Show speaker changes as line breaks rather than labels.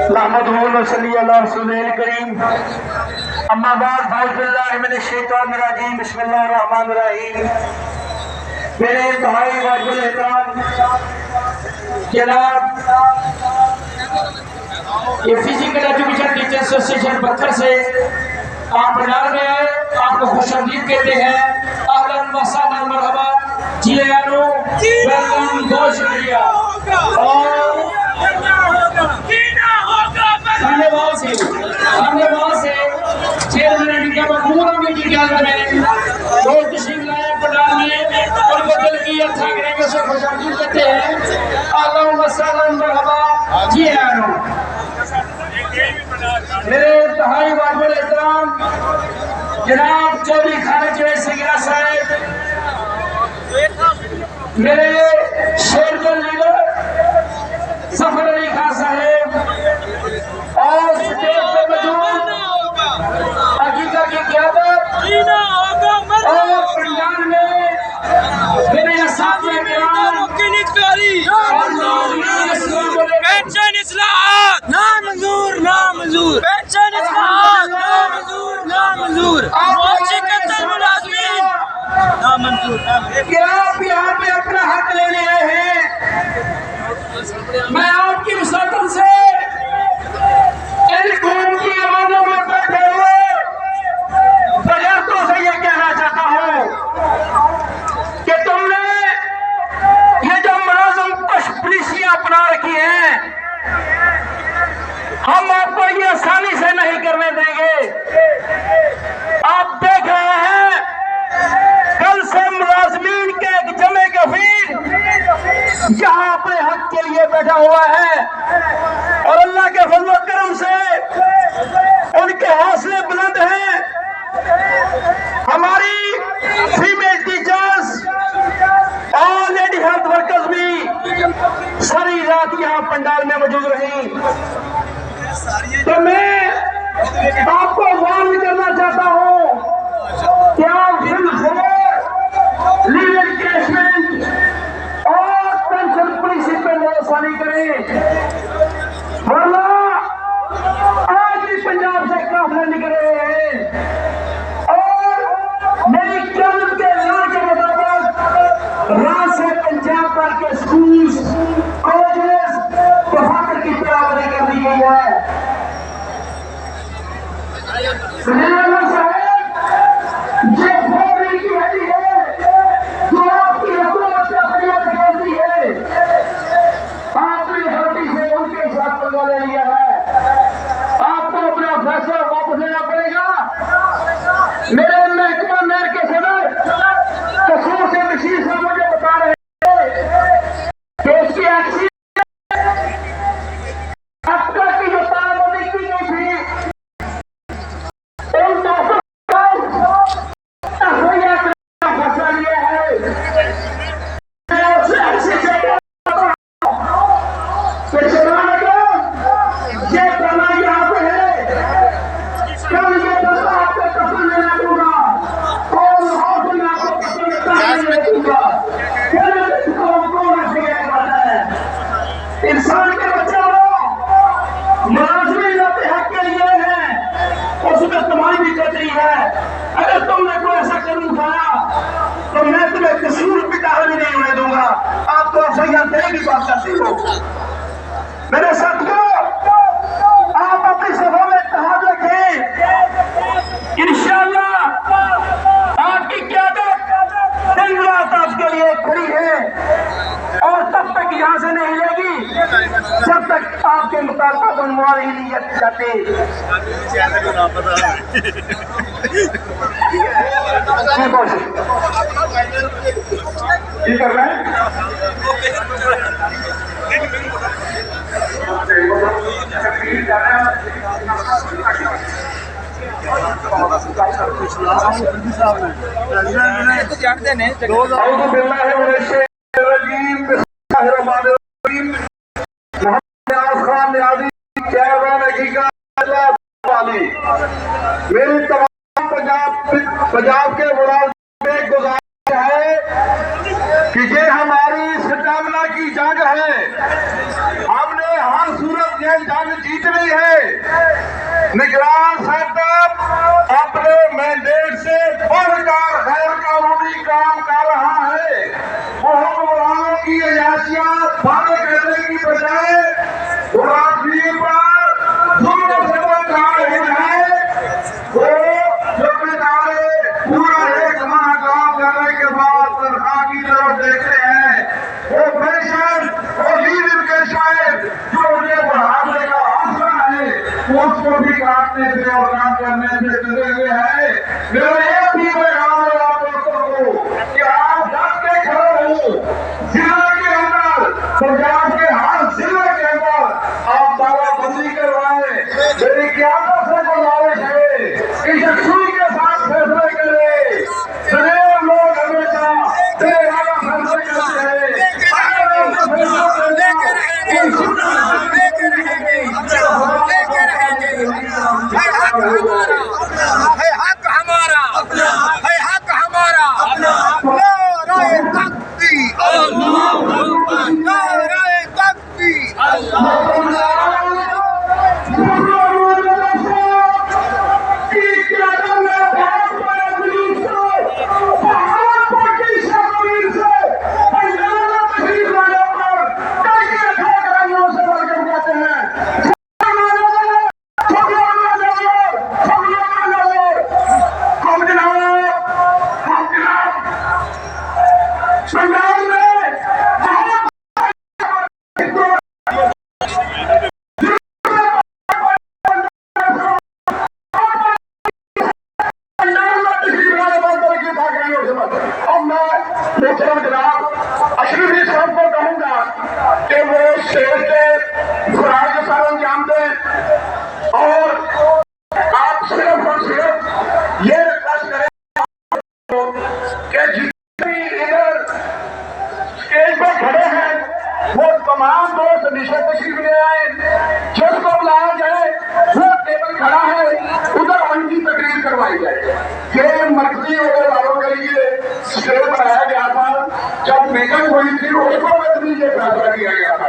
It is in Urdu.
نحمدہ و نصلی علی رسولہ الکریم اما بعد فاعوذ باللہ من الشیطان الرجیم بسم اللہ الرحمن الرحیم میرے انتہائی واجب الاحترام جناب یہ فزیکل ایجوکیشن ٹیچر ایسوسی ایشن پتھر سے آپ پنڈال میں آئے آپ کو خوش آمدید کہتے ہیں اہلاً و سہلاً مرحبا جی آنو ویلکم بہت شکریہ اور ہمیں وہاں سے چیئرمین انڈیا مقبول ہونے کی قیادت میں دوست تشریف لائے پنڈال میں اور وہ دل کی اچھا کریں گے اسے خوش آمدید کہتے ہیں اہلاً و سہلاً مرحبا جی آنو میرے انتہائی واجب الاحترام جناب چودھری خالد جوید سگرا صاحب میرے شیر کے لیڈر ظفر علی خان صاحب اور اسٹیج پہ موجود عقیدہ کی قیادت اور پنڈال میں میرے اساتذہ کرام
پینشن اصلاحات نامنظور نامنظور پینشن اصلاحات نامنظور نامنظور معاشی قتل ملازمین نامنظور
کیا آپ یہاں پہ اپنا حق لینے آئے ہیں میں آپ کی مساطن سے ان قوم کی آوازوں میں بیٹھے ہوئے بغیرتوں سے یہ کہنا چاہتا ہوں کہ تم نے یہ جو ملازم پولیسیاں اپنا رکھی ہیں ہم آپ کو یہ آسانی سے نہیں کرنے دیں گے آپ دیکھ رہے ہیں کل سے ملازمین کے ایک جمع کفیل یہاں اپنے حق کے لیے بیٹھا ہوا ہے اور اللہ کے فضل و کرم سے ان کے حوصلے بلند ہیں ہماری فیمیل ٹیچرز اور لیڈی ہیلتھ ورکرز بھی ساری رات یہاں پنڈال میں موجود رہی تو میں آپ کو وارن کرنا چاہتا ہوں کہ آپ لیو انکیشمنٹ اور پینشن پالیسی پہ آسانی کریں ورنہ آج بھی پنجاب سے قافلے نکل رہے ہیں اور میری قیادت کے اعلان کے مطابق رات سے پنجاب بھر کے اسکولز کالجز دفاتر کی تیاری کر دی گئی ہے یہ فوری کی ہڈی ہے جو آپ کی حکومت سے فریاد کرتی ہے آپ نے غلطی سے ان کے ساتھ پنگا لے لیا ہے آپ کو اپنا فیصلہ واپس لینا پڑے گا میرے محکمہ نہر کے صدر قصور سے بشیر صاحب مجھے بتا رہے ہیں کہ اس کی ایکسی افطر کی جو پابندی کی گئی تھی انسان کے بچے ملازمین اپنے حق کے لیے ہیں اس میں تمہاری بھی قدری ہے اگر تم نے کوئی ایسا قدم اٹھایا تو میں تمہیں قصور بھی داخل نہیں ہونے دوں گا آپ تو افسریاں دے بھی بات کرتی ہو میرے ساتھیوں آپ اپنی صفوں میں اتحاد رکھیں انشاءاللہ آپ کی قیادت دن رات آپ کے لیے کھڑی ہے اور تب تک یہاں سے نہیں لے گی جب تک آپ کے مطالبات عنوان ہی نہیں جاتے یہ کر رہے ہیں اعوذ باللہ من الشیطان الرجیم بسم اللہ الرحمن الرحیم محمد نیاز خان نیازی چیئرمین حقیقت والی میری تمام پنجاب کے ملازمین سے گزارش ہے کہ یہ ہماری اسٹیمنا کی جنگ حیثیت باتیں کرنے کی بجائے برادری پر ظلم سے قائم ہے، وہ جو بیچارے پورا ایک ماہ کام کرنے کے بعد تنخواہ کی طرف دیکھتے ہیں، وہ پینشن اور لیو کے شاید جو انہیں بڑھانے کا حوصلہ ہے اس کو بھی کاٹنے سے اور کام کرنے سے ڈرے ہوئے ہیں۔ میرا ایک بھی پیغام ہے آپ دوستوں کو کہ آپ ڈٹ کے کھڑے ہوں، ضلع کے اندر پنجاب کے ہر ضلع کے اندر آپ تالا بندی کروائیں۔ میری قیادت سے گزارش ہے کہ یکسوئی کے ساتھ فیصلے کرے، تمام لوگ ہمیشہ بے ارادہ فیصلے کرتے ہیں،
حق ہمارا ہے، حق ہمارا نعرہ تکبیر، نعرہ تکبیر۔ اشرفی صاحب کو کہوں گا کہ وہ شہر کے فرائض کے ساتھ انجام دیں اور آپ صرف اور صرف یہ ریکویسٹ کریں کہ جتنی ادھر اسٹیج پر کھڑے ہیں وہ تمام دوست نیچے تشریف لے آئے، جس کو بلایا جائے وہ ٹیبل کھڑا ہے ادھر ان کی تقریر کروائی جائے۔ یہ مرکزی عہدے والوں کے لیے اسٹیج بنایا گیا تھا، جب میٹنگ ہوئی تھی اس کو یہ فیصلہ کیا گیا تھا۔